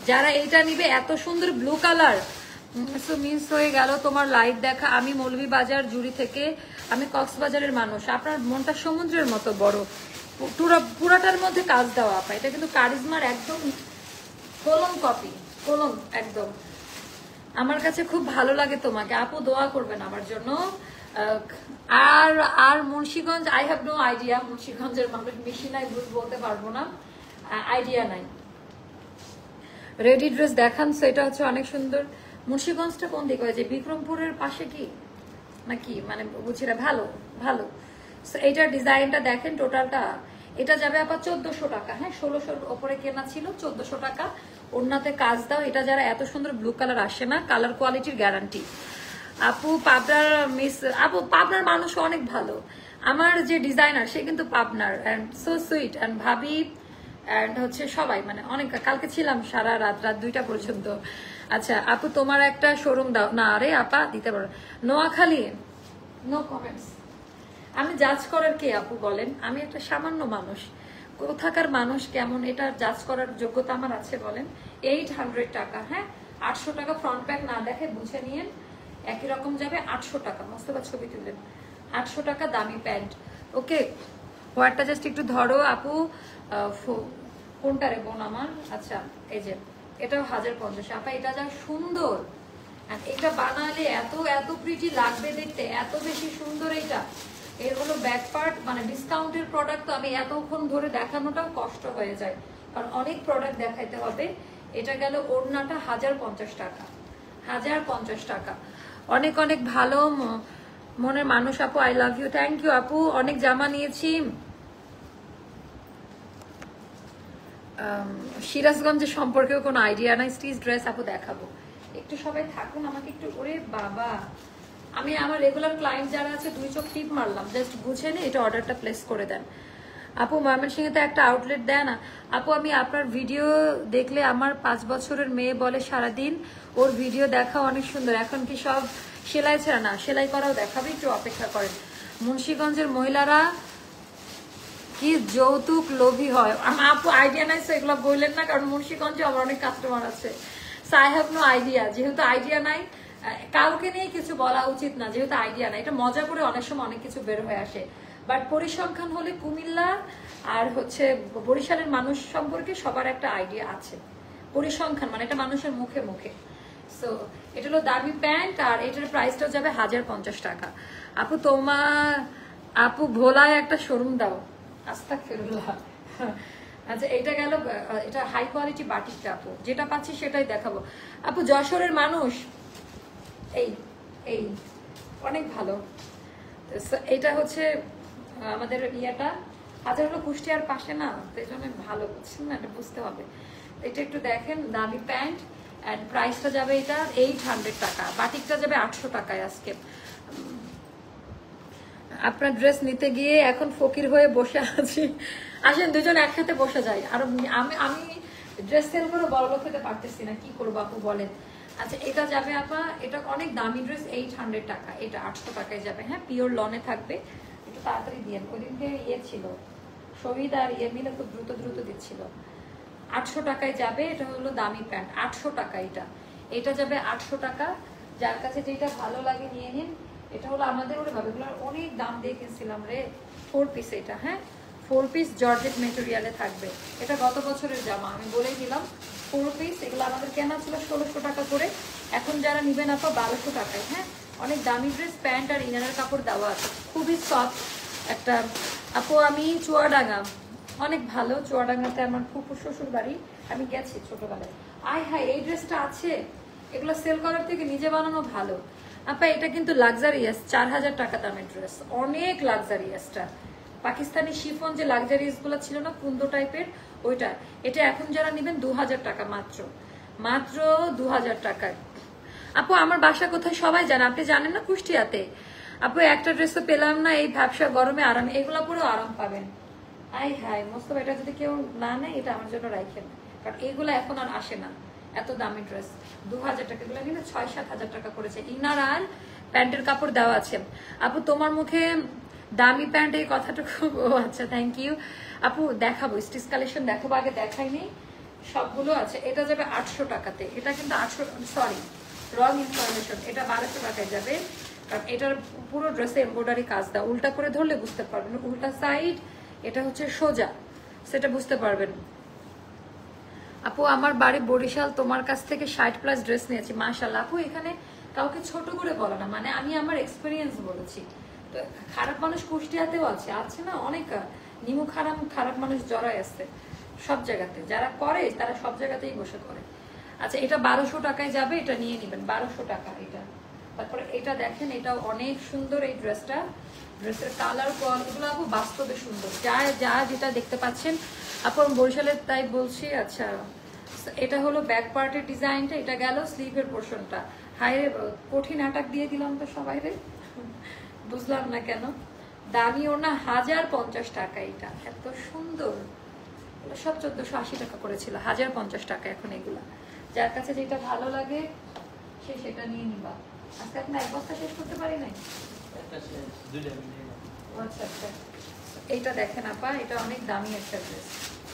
যারা এইটা নিবে, এত সুন্দর ব্লু কালার, মিস হয়ে গেল তোমার লাইভ দেখা। আমি মৌলভীবাজার জুড়ি থেকে, আমি কক্সবাজারের মানুষ। আপনার মনটা সমুদ্রের মতো বড়, পুরাটার মধ্যে কাজ দেওয়া আপা। এটা কিন্তু কারিজমার একদম কলম কপি, কলম একদম। আমার কাছে খুব ভালো লাগে তোমাকে আপু, দোয়া করবেন আমার জন্য। আর আর Munshiganj, I have no idea, মুন্সিগঞ্জের মানুষ বেশি নাই, বলতে পারবো না, আইডিয়া নাই। রেডি ড্রেস দেখান, সেটা হচ্ছে অনেক সুন্দর। মুন্সিগঞ্জটা কোন দিকে হয়েছে, বিক্রমপুরের পাশে কি নাকি, মানে বুঝি না। ভালো ভালো। এইটার ডিজাইনটা দেখেন, টোটালটা এটা যাবে আবার 1400 টাকা। হ্যাঁ, 1600-র ওপরে কেনা ছিল, 1400 টাকা। ওড়নাতে কাজ দাও। এটা যারা এত সুন্দর ব্লু কালার আসে না, কালার কোয়ালিটির গ্যারান্টি। আপু পাবনার মিস, আপু পাবনার মানুষ অনেক ভালো। আমার যে ডিজাইনার সে কিন্তু পাবনার, অ্যান্ড সো সুইট, অ্যান্ড ভাবি, অ্যান্ড হচ্ছে সবাই, মানে অনেক। কালকে ছিলাম সারা রাত 2টা পর্যন্ত। আচ্ছা আপু তোমার একটা শোরুম দাও না। আরে আপা দিতে পারো। Noakhali, no comments. আমি জাজ করার কে আপু বলেন? আমি একটা সামান্য মানুষ, কোথাকার মানুষ কেমন এটা জাজ করার যোগ্যতা আমার আছে বলেন? 800 টাকা। হ্যাঁ, 800 টাকা। ফ্রন্ট প্যাক না দেখে বুঝে নিয়েন, একই রকম যাবে। 800 টাকা। মোস্তফা ছবি তুলেন। 800 টাকা দামি প্যান্ট। ওকে, হোয়াটটা জাস্ট একটু ধরো আপু। কোনটা রে বোন আমার? আচ্ছা এই যে এটাও 1050। আপা এটা যা সুন্দর, এটা বানালে এত এত প্রিটি লাগবে দেখতে, এত বেশি সুন্দর। এটা এর হলো ব্যাক পার্ট, মানে ডিসকাউন্টের প্রোডাক্ট, তো আমি এতক্ষণ ধরে দেখানোটাও কষ্ট হয়ে যায়, কারণ অনেক প্রোডাক্ট দেখাইতে হবে। এটা গেল ওড়নাটা 1050 টাকা। 1050 টাকা। অনেক অনেক ভালো মনের মানুষ আপু, I love you. Thank you আপু। অনেক জামা নিয়েছি। সিরাজগঞ্জের সম্পর্কেও কোনো আইডিয়া নাই। স্টিচ ড্রেস আপু দেখাবো, একটু সবাই থাকুন আমাকে একটু। ওরে বাবা, আমি আমার রেগুলার ক্লায়েন্ট যারা আছে 2 চোখ টিপ মারলাম, জাস্ট বুঝে নে এটা অর্ডারটা প্লেস করে দেন। আপু ময়মনসিংহে একটা আউটলেট দেয় না? আপু আমি আপনার ভিডিও দেখলে আমার 5 বছরের মেয়ে বলে সারাদিন ওর ভিডিও দেখা অনেক সুন্দর। এখন কি সব সেলাই ছাড়া? না, সেলাই করাও দেখাবে, একটু অপেক্ষা করেন। মুন্সিগঞ্জের মহিলারা কি যৌতুক লোভী হয়? আমার আপু আইডিয়া নাই, এগুলো বললেন না, কারণ মুন্সিগঞ্জে আমার অনেক কাস্টমার আছে। So I have no idea. যেহেতু আইডিয়া নাই, কাউকে নিয়ে কিছু বলা উচিত না, যেহেতু আইডিয়া নাই। এটা মজা করে অনেক সময় অনেক কিছু বের হয়ে আসে, বাট পরিসংখ্যান হলে কুমিল্লা আর হচ্ছে বরিশালের মানুষ সম্পর্কে সবার একটা আইডিয়া আছে। পরিসংখ্যান মানে এটা মানুষের মুখে মুখে। সো এটা হলো দামি প্যান্ট, আর এটার প্রাইসটাও যাবে 1050 টাকা। আপু তোমার, আপু ভোলায় একটা শোরুম দাও। আস্তাগফিরুল্লাহ। আচ্ছা এটা গেল, এটা হাই কোয়ালিটি বাটিকটা আপু, যেটা পাচ্ছি সেটাই দেখাবো। আপু যশোরের মানুষ, এই এই অনেক ভালো। এটা হচ্ছে আমাদের ইয়েটা, হাজার হলো কুষ্টিয়ার পাশে না, তো এই জন্য ভালো বুঝছেন না, এটা বুঝতে হবে। এটা একটু দেখেন, দামি প্যান্ট, অ্যান্ড প্রাইসটা যাবে এটা 800 টাকা। বাটিকটা যাবে 800 টাকায় আজকে। আপনার ড্রেস নিতে গিয়ে এখন ফকির হয়ে বসে আছি। আসেন দুজন একসাথে বসে যাই। আর আমি ড্রেস সেল করে বড়লোক হতে পারতেছি না, কি করবো আপু বলেন? আচ্ছা এটা যাবে আপা, এটা অনেক দামি ড্রেস, 800 টাকা। এটা 800 টাকায় যাবে। হ্যাঁ, পিওর লনে থাকবে। একটু তাড়াতাড়ি দিয়ে, ওইদিনকে ইয়ে ছিল, শহীদ আর ইয়ে মিলে খুব দ্রুত দ্রুত দিচ্ছিল। 800 টাকায় যাবে। এটা হলো দামি প্যান্ট, 800 টাকা। এটা যাবে 800 টাকা। যার কাছে যেটা ভালো লাগে নিয়ে নিন। এটা হলো আমাদের ওরে ভাবে এগুলো অনেক দাম দিয়ে কিনছিলাম রে। 4 পিস এটা। হ্যাঁ, 4 পিস জর্জেট মেটেরিয়ালে থাকবে। এটা গত বছরের জামা, আমি বলেই দিলাম। 4 পিস, এগুলো আমাদের কেনা ছিল 1600 টাকা করে। এখন যারা নিবেন আপা 1200 টাকায়। হ্যাঁ, অনেক দামি ড্রেস, প্যান্ট আর ইনারের কাপড় দেওয়া আছে, খুবই সফট একটা। আপু আমি চুয়াডাঙ্গা, অনেক ভালো। চুয়াডাঙ্গাতে আমার ফুফু শ্বশুর বাড়ি, আমি গেছি ছোটবেলায়। আয় হায়, এই ড্রেসটা আছে। এগুলো সেল করার থেকে নিজে বানানো ভালো। আপা এটা কিন্তু লাক্সারিয়াস, 4000 টাকা দামের ড্রেস, অনেক লাক্সারিয়াসটা। পাকিস্তানি শিফন যে লাক্সারিয়াস গুলো ছিল না, কুন্দো টাইপের, ওইটা। এটা এখন যারা নেবেন 2000 টাকা মাত্র, মাত্র 2000 টাকায়। আপু আমার বাসা কোথায় সবাই জানে, আপনি জানেন না? কুষ্টিয়াতে। আপু একটা ড্রেস তো পেলাম না, এই ব্যবসা গরমে আরাম, এগুলা পরেও আরাম পাবেন। আয় হায় মোস্তফা, এটা যদি কেউ না নেয় এটা আমার জন্য রাখেন, কারণ এইগুলো এখন আর আসে না। এত দামি ড্রেস 2000 টাকা, এগুলো কিন্তু 6-7 টাকা করেছে। ইনার আর প্যান্টের কাপড় দেওয়া আছে। আপু তোমার মুখে দামি প্যান্ট, এই কথাটুকু, ও আচ্ছা থ্যাংক ইউ আপু। দেখাবো স্টিচ কালেকশন, দেখাবো, আগে দেখাইনি, সবগুলো আছে। এটা যাবে 800 টাকাতে। এটা কিন্তু 800, সরি রং ইনফরমেশন, এটা 1200 টাকায় যাবে। কারণ এটার পুরো ড্রেসে এমব্রয়ডারি কাজ দাও, উল্টা করে ধরলে বুঝতে পারবেন, উল্টা সাইড, এটা হচ্ছে সোজা, সেটা বুঝতে পারবেন। আপু আমার বাড়ি বরিশাল, তোমার কাছ থেকে 60+ ড্রেস নিয়েছি, মাশাআল্লাহ। আপু এখানে কাউকে ছোট করে বলো না, মানে আমি আমার এক্সপিরিয়েন্স বলেছি। তো খারাপ মানুষ কুষ্টিয়াতেও আছে, আছে না অনেক নিমু খারাপ মানুষ জড়াই আছে সব জায়গাতে, যারা করে তারা সব জায়গাতেই বসে করে। আচ্ছা এটা 1200 টাকায় যাবে, এটা নিয়ে নেবেন, 1200 টাকা। এটা তারপরে এটা দেখেন, এটাও অনেক সুন্দর এই ড্রেসটা। ড্রেসের কালার এগুলো আপু বাস্তবে সুন্দর, যা যা যেটা দেখতে পাচ্ছেন আপু বরিশালের তাই বলছি। আচ্ছা, এটা হলো ব্যাক পার্টের ডিজাইনটা, এটা গেল স্লিভের পোর্শনটা। হাইরে কঠিন আটাক দিয়ে দিলাম তো সবাই রে, বুঝলাম না কেন। দামি ওনা 1050 টাকা, এটা এত সুন্দর। সব 1480 টাকা করেছিল, 1050 টাকা এখন এগুলা। যার কাছে যেটা ভালো লাগে সে সেটা নিয়ে নিবা। আজকে আপনি এক বস্তা শেষ করতে পারি নাই। আচ্ছা আচ্ছা, এইটা দেখেন আপা, এটা অনেক দামি একটা ড্রেস।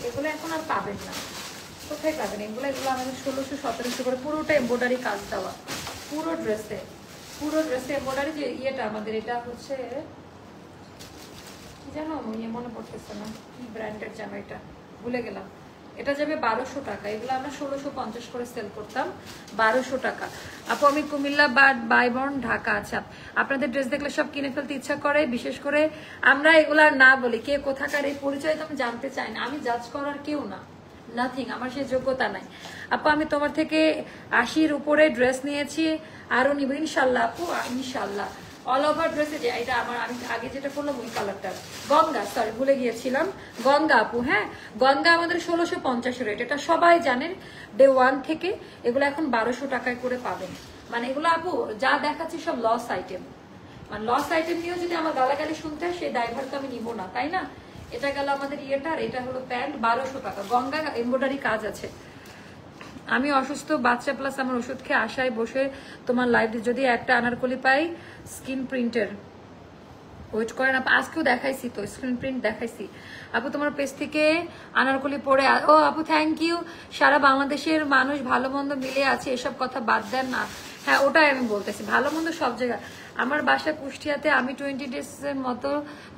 এগুলো এখন আর পাবেন না, কোথায় পাবেন এগুলো? এগুলো আমাদের 1600-1700 করে, পুরোটা এমব্রয়ডারি কাজ দেওয়া, পুরো ড্রেসে এমব্রয়ডারি। যে ইয়েটা আমাদের এটা হচ্ছে কি জানো, মনে পড়তেছে না কি ব্র্যান্ডের জানো, এটা ভুলে গেলাম। এটা যাবে 1200 টাকা। এগুলো আমরা 1650 করে সেল করতাম, 1200 টাকা। আপু আমি কুমিল্লা বাইবর্ন ঢাকা। আচ্ছা, আপনাদের ড্রেস দেখলে সব কিনে ফেলতে ইচ্ছা করে, বিশেষ করে আমরা এগুলা না বলি। কে কোথাকার এই পরিচয় তো আমি জানতে চাই না, আমি জাজ করার কেউ না, নাথিং, আমার সেই যোগ্যতা নাই। আপু আমি তোমার থেকে 80-র উপরে ড্রেস নিয়েছি, আরো নিব ইনশাল্লাহ আপু, ইনশাল্লাহ। অল ওভার ড্রেসে যে এটা আমার, আমি আগে যেটা করলাম ওই কালারটা গঙ্গা, সরি ভুলে গিয়েছিলাম, গঙ্গা আপু। হ্যাঁ, গঙ্গা আমাদের 1650 রেট, এটা সবাই জানেন ডে 1 থেকে। এগুলো এখন 1200 টাকায় করে পাবেন। মানে এগুলো আপু যা দেখাচ্ছি সব লস আইটেম, মানে লস আইটেম নিয়েও যদি আমার গালাগালি শুনতে হয় সেই ড্রাইভার তো আমি নিব না, তাই না? এটা গেল আমাদের ইয়েটা, আর এটা হলো প্যান্ট 1200 টাকা। গঙ্গা এমব্রয়ডারি কাজ আছে। আমি অসুস্থ বাচ্চা, প্লাস আমার ওষুধ খেয়ে আশায় বসে তোমার লাইভ, যদি একটা আনারকলি পাই স্কিন প্রিন্টের, ওয়েট করেন আপু। আজকেও দেখাইছি তো স্ক্রিন প্রিন্ট দেখাইছি আপু, তোমার পেজ থেকে আনারকলি পরে। ও আপু থ্যাংক ইউ। সারা বাংলাদেশের মানুষ ভালো মন্দ মিলে আছে, এসব কথা বাদ দেন না। হ্যাঁ, ওটাই আমি বলতেছি, ভালো মন্দ সব জায়গায়। আমার বাসা কুষ্টিয়াতে, আমি 20 ডেজের মতো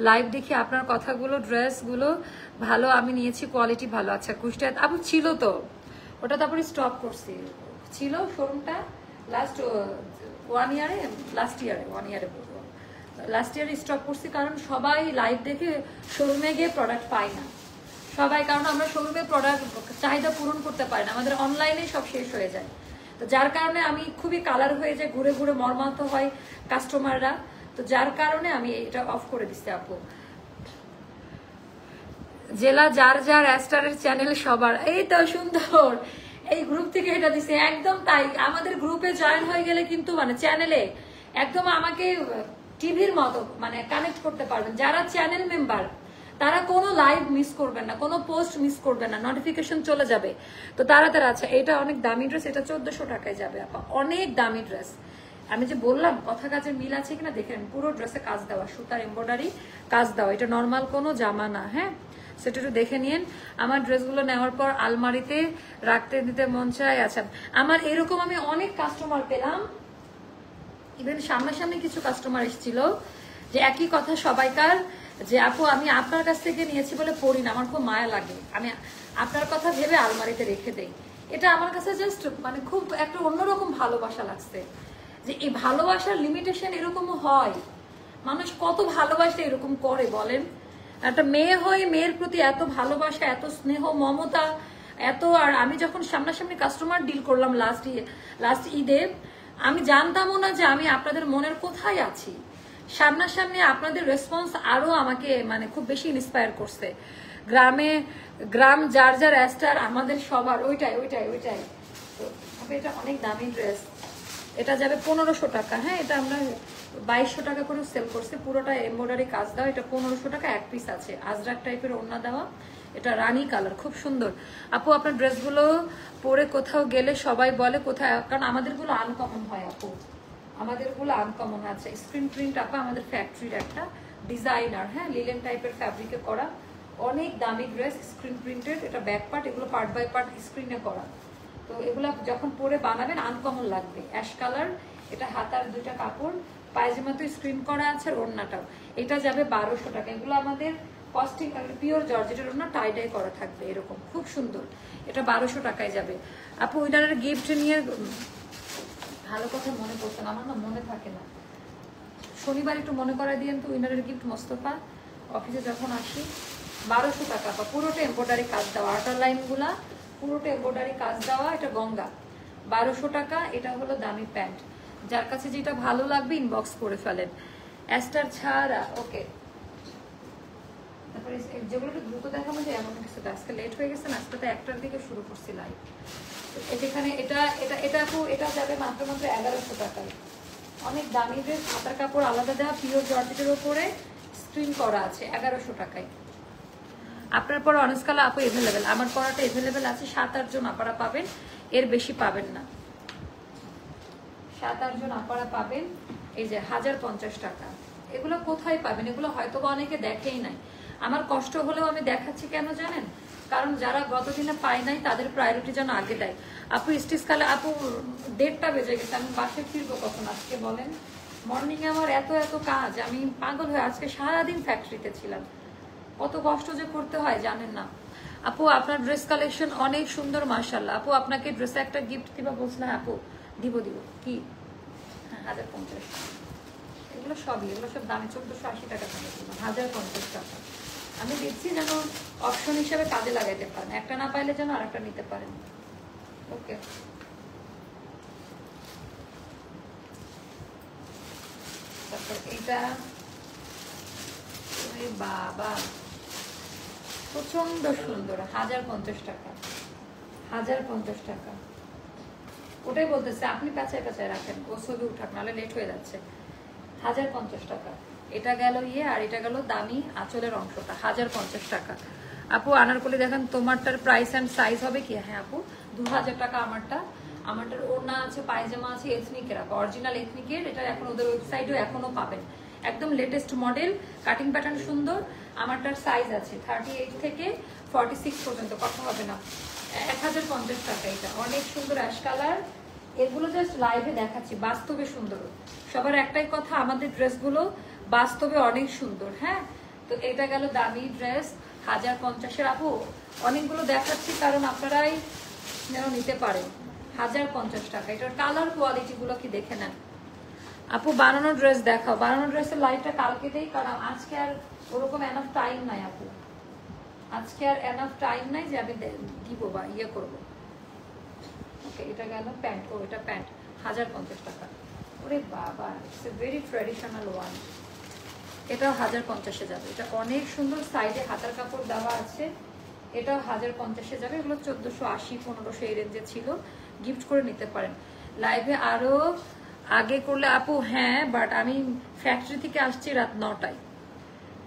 লাইভ দেখি আপনার কথাগুলো, ড্রেসগুলো ভালো, আমি নিয়েছি, কোয়ালিটি ভালো। আচ্ছা, কুষ্টিয়াতে আপু ছিল তো, ওটা তারপরে স্টপ করছি, ছিল শোরুমটা লাস্ট 1 ইয়ারে, লাস্ট ইয়ারে স্টপ করছি, কারণ সবাই লাইভ দেখে শোরুমে গিয়ে প্রোডাক্ট পায় না সবাই, কারণ আমরা শোরুমে প্রোডাক্ট চাহিদা পূরণ করতে পারি না, আমাদের অনলাইনে সব শেষ হয়ে যায়। তো যার কারণে আমি খুবই কালার হয়ে যায়, ঘুরে ঘুরে মর্মান্ত হয় কাস্টমাররা। তো যার কারণে আমি এটা অফ করে দিচ্ছি আপু। জেলা যার যার অ্যাস্টারের চ্যানেল সবার, এই তো সুন্দর, এই গ্রুপ থেকে এটা দিছে, একদম তাই। আমাদের গ্রুপে জয়েন হয়ে গেলে কিন্তু মানে চ্যানেলে একদম আমাকে টিভির মতো মানে কানেক্ট করতে পারবেন। যারা চ্যানেল মেম্বার তারা কোনো লাইভ মিস করবেন না, কোনো পোস্ট মিস করবেন না, নোটিফিকেশন চলে যাবে। তো তারা আচ্ছা, এটা অনেক দামি ড্রেস, এটা 1400 টাকায় যাবে আপা, অনেক দামি ড্রেস। আমি যে বললাম কথা কাজের মিল আছে কিনা দেখেন, পুরো ড্রেসে কাজ দেওয়া, সুতার এমব্রয়ডারি কাজ দেওয়া, এটা নর্মাল কোনো জামা না। হ্যাঁ, সেটা একটু দেখে নিন। আমার ড্রেসগুলো নেওয়ার পর আলমারিতে রাখতে দিতে মন চায়। আচ্ছা, আমার এরকম আমি অনেক কাস্টমার পেলাম, ইভেন সামনাসামনি কিছু কাস্টমার এসেছিল যে একই কথা সবাইকার, যে আপু আমি আপনার কাছ থেকে নিয়েছি বলে পড়ি না, আমার খুব মায়া লাগে, আমি আপনার কথা ভেবে আলমারিতে রেখে দেই। এটা আমার কাছে জাস্ট মানে খুব একটা অন্যরকম ভালোবাসা লাগছে, যে এই ভালোবাসার লিমিটেশন এরকমও হয়। মানুষ কত ভালোবাসে এরকম করে বলেন? একটা মেয়ে হয়ে মেয়ের প্রতি এত ভালোবাসা, এত স্নেহ মমতা, এত। আর আমি যখন সামনাসামনি কাস্টমার ডিল করলাম লাস্ট ঈদে, আমি জানতামও না যে আমি আপনাদের মনের কোথায় আছি। সামনাসামনি আপনাদের রেসপন্স আরো আমাকে মানে খুব বেশি ইন্সপায়ার করছে। গ্রাম যার যার অ্যাস্টার আমাদের সবার, ওইটাই। তো এটা অনেক দামি ড্রেস, এটা যাবে 1500 টাকা। হ্যাঁ, এটা আমরা 2200 টাকা করে সেল করছি, পুরোটা এমব্রয়ডারি কাজ দেওয়া, এটা 1500 টাকা, এক পিস আছে, আজরাক টাইপের ওড়না দেওয়া, এটা রানী কালার, খুব সুন্দর। আপু আপনার ড্রেসগুলো পরে কোথাও গেলে সবাই বলে কোথায়, কারণ আমাদেরগুলো আনকমন হয় আপু, আমাদেরগুলো আনকমন আছে। স্ক্রিন প্রিন্ট আপা আমাদের ফ্যাক্টরির একটা ডিজাইনার, হ্যাঁ, লিলেন টাইপের ফ্যাব্রিকে করা, অনেক দামি ড্রেস, স্ক্রিন প্রিন্টেড। এটা ব্যাক পার্ট, এগুলো পার্ট বাই পার্ট স্ক্রিনে করা। তো এগুলো যখন পরে বানাবেন আনকমন লাগবে। অ্যাশ কালার, এটা হাতার দুইটা কাপড়, পায়জামা তো স্ক্রিন করা আছে, ওড়নাটাও। এটা যাবে 1200 টাকা। এগুলো আমাদের কস্টিং পিওর জর্জেটের ওড়না, টাই ডাই করা থাকবে, এরকম খুব সুন্দর। এটা 1200 টাকায় যাবে আপু। উইনারের গিফট নিয়ে ভালো কথা মনে পড়ছে না, আমার না মনে থাকে না। শনিবার একটু মনে করাই দিয়েন তো, উইনারের গিফট মোস্তফা, অফিসে যখন আসি। 1200 টাকা বা পুরোটা এমব্রয়ডারি কাজ দেওয়া, আটার লাইনগুলা পুরোটা এমব্রয়ডারি কাজ দেওয়া। এটা গঙ্গা, 1200 টাকা। এটা হলো দামি প্যান্ট। যার কাছে যেটা ভালো লাগবে ইনবক্স করে ফেলেন। অ্যাস্টার ছাড়া ওকে। তারপরে যেগুলো একটু দ্রুত দেখাবো যে এমন কিছু, আজকে লেট হয়ে গেছে না, আজকে তো 1টার দিকে শুরু করছি লাইভ। এখানে এটা এটা এটা আপু এটা যাবে মাত্র 1100 টাকায়। অনেক দামি ড্রেস, হাতার কাপড় আলাদা দেওয়া, পিওর জর্জেটের উপরে স্ক্রিন করা আছে, 1100 টাকায়। আপনার পর অনেক কালার আপু এভেলেবেল, আমার পরাটা এভেলেবেল আছে, 7-8 জন আপনারা পাবেন, এর বেশি পাবেন না। 7-8 জন আপনারা পাবেন। এই যে 1050 টাকা, এগুলো কোথায় পাবেন? এগুলো হয়তো অনেকে দেখেই নাই। আমার কষ্ট হলেও আমি দেখাচ্ছি কেন জানেন? কারণ যারা গতদিনে পায় নাই তাদের প্রায়োরিটি যেন আগে দেয়। আপু স্টিচ কালে আপু 1:30টা বেজে গেছে, আমি বাসায় ফিরবো কখন আজকে বলেন? মর্নিং এ আমার এত এত কাজ, আমি পাগল হয়ে আজকে সারাদিন ফ্যাক্টরিতে ছিলাম। কত কষ্ট যে করতে হয় জানেন না। আপু আপনার ড্রেস কালেকশন অনেক সুন্দর মাশাআল্লাহ। আপু আপনাকে ড্রেসে একটা গিফট দিবা বলছিলাম, আপু দিব কি? হ্যাঁ 1050। এগুলো সব দামি, 1480 টাকা দামে 1050 টাকা আমি দিচ্ছি, যেন অপশন হিসেবে কাজে লাগাইতে পারেন, একটা না পাইলে যেন আরেকটা নিতে পারেন। ওকে, তারপর এইটা বাবা প্রচন্ড সুন্দর, 1050 টাকা। 1050 টাকা, ওটাই বলতেছে আপনি পেঁচায় পেঁচায় রাখেন, ও ছবি উঠাক নাহলে লেট হয়ে যাচ্ছে। 1050 টাকা। এটা গেল আর এটা গেল দামি আঁচলের অংশটা, 1050 টাকা। আপু আনারকলি দেখেন, তোমারটার প্রাইস অ্যান্ড সাইজ হবে কি? হ্যাঁ আপু 2000 টাকা আমারটার ওড়না আছে, পায়জামা আছে, এথনিকের আপু, অরিজিনাল এথনিকের। এটা এখন ওদের ওয়েবসাইটেও এখনো পাবেন, একদম লেটেস্ট মডেল, কাটিং প্যাটার্ন সুন্দর। আমারটার সাইজ আছে 38 থেকে 46 পর্যন্ত, কথা হবে না। 1050 টাকা। এটা অনেক সুন্দর অ্যাশ কালার। এগুলো জাস্ট লাইভে দেখাচ্ছি, বাস্তবে সুন্দর। সবার একটাই কথা, আমাদের ড্রেসগুলো বাস্তবে অনেক সুন্দর। হ্যাঁ, তো এটা গেল দামি ড্রেস 1050-এর। আপু অনেকগুলো দেখাচ্ছি কারণ আপনারাই যেন নিতে পারেন। 1050 টাকা। এটার কালার কোয়ালিটি গুলো কি দেখে নেন। আপু বানানো ড্রেস দেখাও, বানানো ড্রেসের লাইভটা কালকে দেই, কারণ আজকে আর ওরকম এনাফ টাইম নাই আপু, আজকে আর এনাফ টাইম নাই যে আমি দিব বা ইয়ে করবো। ওকে, এটা গেল প্যান্ট। ও এটা প্যান্ট 1050 টাকা। ওরে বাবা, it's a very traditional one. এটাও 1050-এ যাবে। এটা অনেক সুন্দর, সাইডে হাতার কাপড় দেওয়া আছে। এটাও 1050-এ যাবে। এগুলো 1480 1500 এই রেঞ্জে ছিল, গিফট করে নিতে পারেন। লাইভে আরো আগে করলে আপু, হ্যাঁ বাট আমি ফ্যাক্টরি থেকে আসছি রাত 9টায়,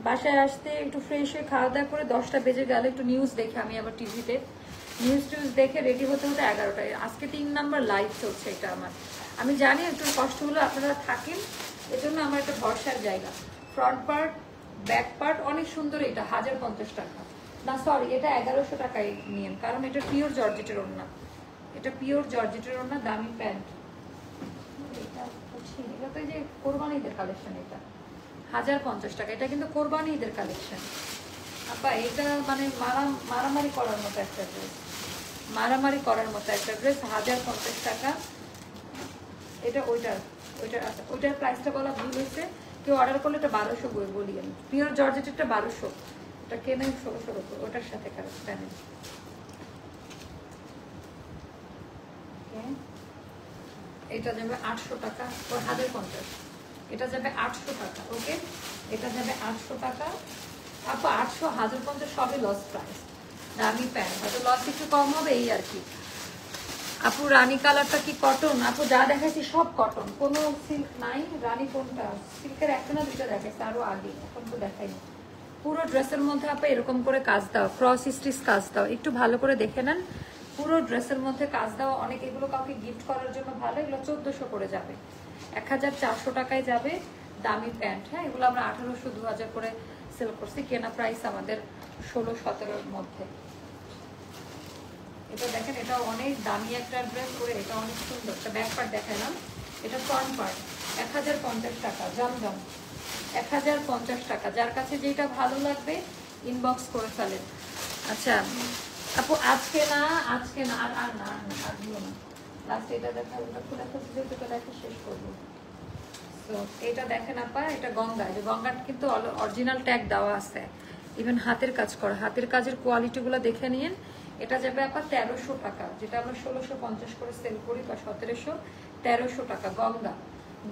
বাসায় আসতে একটু ফ্রেশ হয়ে খাওয়া দাওয়া করে 10টা বেজে গেলে একটু নিউজ দেখে, আমি আবার টিভিতে নিউজ দেখে রেডি হতে হতে 11টায়। আজকে 3 নাম্বার লাইভ চলছে এটা আমার। আমি জানি একটু কষ্ট হলো, আপনারা থাকেন, এজন্য আমার একটা ভরসার জায়গা। ফ্রন্ট পার্ট ব্যাক পার্ট অনেক সুন্দর। এটা 1050 টাকা না, সরি এটা 1100 টাকায় নিয়েন, কারণ এটা পিওর জর্জেটের ওড়না, এটা পিওর জর্জেটের ওড়না, দামি প্যান্ট। এটা তো এই যে কোরবানি ঈদের কালেকশন, এটা 1050 টাকা। এটা কিন্তু কোরবানি ঈদের কালেকশন আপা। এটা মানে মারামারি করার মতো একটা ড্রেস, মারামারি করার মতো একটা ড্রেস, 1050 টাকা। এটা ওইটার প্রাইসটা বলা ভুল হয়েছে, কেউ অর্ডার করলে এটা 1200 বলি আমি। পিওর জর্জেটেরটা 1200, এটা কেনেন 1600 উপর, ওটার সাথে প্যানেল। এটা যাবে 800 টাকা, 1050। এটা যাবে 800 টাকা। ওকে, এটা যাবে 800 টাকা আপু। 800 1050 সবই লস প্রাইস। দামি প্যান্ট, হয়তো লস একটু কম হবে এই আর কি। আপু রানী কালারটা কি কটন? আপু যা দেখাইছি সব কটন, কোনো সিল্ক নাই। রানী কোনটা? সিল্কের একটা না দুইটা দেখাইছে আরো আগে, এখন তো দেখাইনি। পুরো ড্রেসের মধ্যে আপু এরকম করে কাজ দাও, ক্রস স্টিচ কাজ দাও, একটু ভালো করে দেখে নেন। পুরো ড্রেসের মধ্যে কাজ দেওয়া, অনেক এগুলো কাউকে গিফট করার জন্য ভালো। এগুলো 1400 করে যাবে, 1400 টাকায় যাবে। দামি প্যান্ট। হ্যাঁ, এগুলো আমরা 1800 2000 করে সেল করছি, কেনা প্রাইস আমাদের 16-17-এর মধ্যে। এটা দেখেন, এটা অনেক দামি একটা ড্রেস করে, এটা অনেক সুন্দর। এটা ব্যাক পার্ট দেখালাম, এটা ফ্রন্ট পার্ট। 1050 টাকা, জমজম 1050 টাকা। যার কাছে যেটা ভালো লাগবে ইনবক্স করে ফেলেন। আচ্ছা আপু আজকে না আর না দিও না। লাস্ট এটা দেখা, ওটা খুলে ফেলছি যেহেতু এটা দেখে শেষ করবো। তো এটা দেখেন আপা, এটা গঙ্গা। যে গঙ্গাটা কিন্তু অরিজিনাল ট্যাগ দেওয়া আছে, ইভেন হাতের কাজ করা, হাতের কাজের কোয়ালিটিগুলো দেখে নিন। এটা যাবে আপা 1300 টাকা, যেটা আমরা 1650 করে সেল করি বা 1700, 1300 টাকা।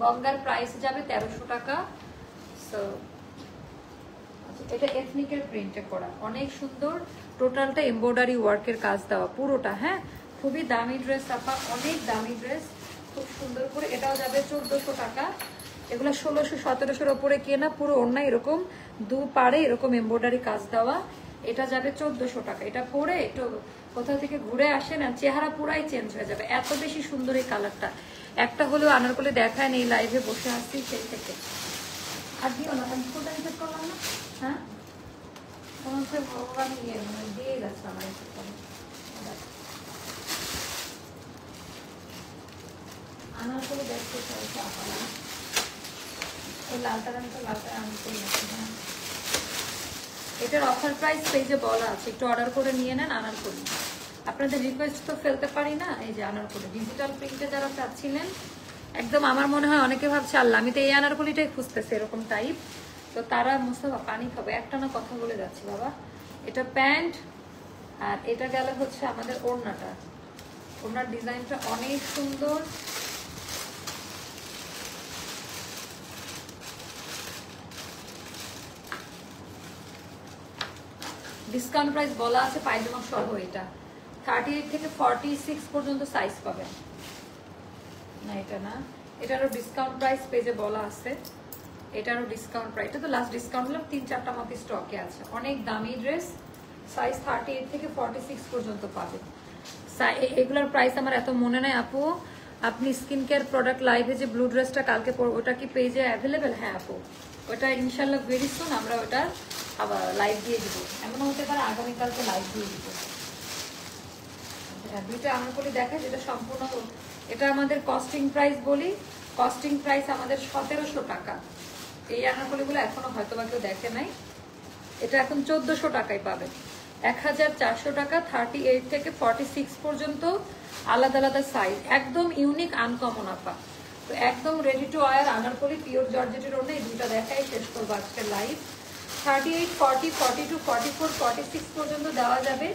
গঙ্গার প্রাইস যাবে 1300 টাকা। সো এটা এথনিকের প্রিন্টে করা, অনেক সুন্দর, টোটালটা এমব্রয়ডারি ওয়ার্কের কাজ দেওয়া পুরোটা। হ্যাঁ, খুবই দামি ড্রেস আপা, অনেক দামি ড্রেস, খুব সুন্দর করে। এটাও যাবে 1400 টাকা। এগুলো 1600-1700-র ওপরে কেনা, পুরো ওড়না এরকম দু পাড়ে এরকম এমব্রয়ডারি কাজ দেওয়া। এটা যাবে 1400 টাকা। এটা পরে একটু কোথাও থেকে ঘুরে আসেন আর চেহারা পুরাই চেঞ্জ হয়ে যাবে, এত বেশি সুন্দর এই কালারটা। একটা হলেও আনারকলি দেখায় নেই, লাইভে বসে আসছি সেই থেকে। আর দিও না, আমি ফুলটা নিষেধ করলাম না। হ্যাঁ, মনে হচ্ছে ভগবান দিয়ে যাচ্ছে আমার। আনারকলি দেখতে চাইছে আপনারা, এই লালটা রঙটা, লালটা আমি করে নিচ্ছি। হ্যাঁ, এটার অফার প্রাইস পেজে বলা আছে, একটু অর্ডার করে নিয়ে নেন আনারকলি। আপনাদের রিকোয়েস্ট তো ফেলতে পারি না। এই যে আনারকলি ডিজিটাল প্রিন্টে যারা চাচ্ছিলেন, একদম আমার মনে হয় অনেকে ভাবছে আল্লাহ আমি তো এই আনারকলিটাই খুঁজতেছি এরকম টাইপ, তো তারা মুস্তাফা পানি খাবে, একটা না কথা বলে যাচ্ছি বাবা। এটা প্যান্ট, আর এটা গেল হচ্ছে আমাদের ওড়নাটা। ওড়নার ডিজাইনটা অনেক সুন্দর। ডিসকাউন্ট প্রাইস বলা আছে পায়জামা সহ। এটা 38 থেকে 46 পর্যন্ত সাইজ পাবেন। না এটা না, এটারও ডিসকাউন্ট প্রাইস পেজে বলা আছে। এটারও ডিসকাউন্ট প্রাইস, এটা তো লাস্ট ডিসকাউন্ট হলো, 3-4টা মতো স্টকে আছে। অনেক দামি ড্রেস, সাইজ 38 থেকে 46 পর্যন্ত পাবেন। এগুলোর প্রাইস আমার এত মনে নাই আপু। আপনি স্কিন কেয়ার প্রোডাক্ট লাইভে যে ব্লু ড্রেসটা কালকে ওটা কি পেজে অ্যাভেলেবেল? হ্যাঁ আপু, ওটা ইনশাল্লাহ ভেরি সুন আমরা ওটা আবার লাইভ দিয়ে দিব। এমন হতে পারে আগামীকালকে লাইভ দিয়ে দিব। দুইটা আনারকলি দেখায় যেটা সম্পূর্ণ, এটা আমাদের কস্টিং প্রাইস বলি, কস্টিং প্রাইস আমাদের 1700 টাকা। এই আনারকলিগুলো এখনো হয়তো বা কেউ দেখে নাই, এটা এখন 1400 টাকায় পাবেন। 1400 টাকা, 38 থেকে 46 পর্যন্ত আলাদা আলাদা সাইজ, একদম ইউনিক আনকমন আপা। তো একদম ready to wire Anarkali pure জর্জেটের ওড়না, এই দুইটা দেখাই শেষ করবো আজকের লাইভ। 38, 40, 42, 44, 46 পর্যন্ত দেওয়া যাবে।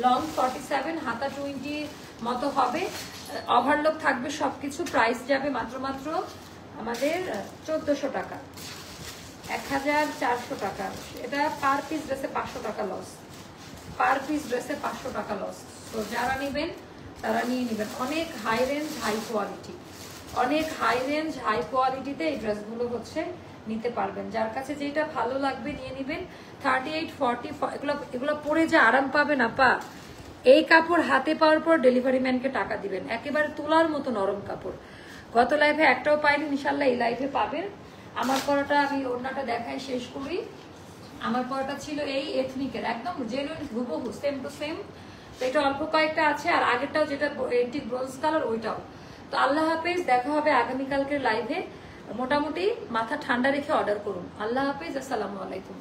লং 47, হাতা 20 মতো হবে, ওভারলক থাকবে সবকিছু। প্রাইস যাবে মাত্র আমাদের 1400 টাকা, 1400 টাকা। এটা পার পিস ড্রেসে 500 টাকা লস, পার পিস ড্রেসে 500 টাকা লস। তো যারা নেবেন তারা নিয়ে নেবেন। অনেক হাই রেঞ্জ হাই কোয়ালিটি, অনেক হাই রেঞ্জ হাই কোয়ালিটিতে এই ড্রেসগুলো হচ্ছে নিতে পারবেন। যার কাছে যেটা ভালো লাগবে নিয়ে নেবেন। 38, 40 এগুলো পরে যে আরাম পাবেন আপা, এই কাপড় হাতে পাওয়ার পর ডেলিভারি ম্যানকে টাকা দিবেন, একেবারে তোলার মতো নরম কাপড়। গত লাইভে একটাও পাইনি, ইনশাল্লাহ এই লাইভে পাবেন। আমার পরাটা আমি ওড়নাটা দেখাই শেষ করি। আমার পরাটা ছিল এই এথনিকের, একদম জেনুইন হুবহু সেম টু সেম। তো এটা অল্প কয়েকটা আছে, আর আগেরটাও যেটা এন্টিক ব্রোঞ্জ কালার ওইটাও। তো আল্লাহ হাফেজ, দেখা হবে আগামীকালকের লাইভে। মোটামুটি মাথা ঠান্ডা রেখে অর্ডার করুন। আল্লাহ হাফেজ, আসসালামু আলাইকুম।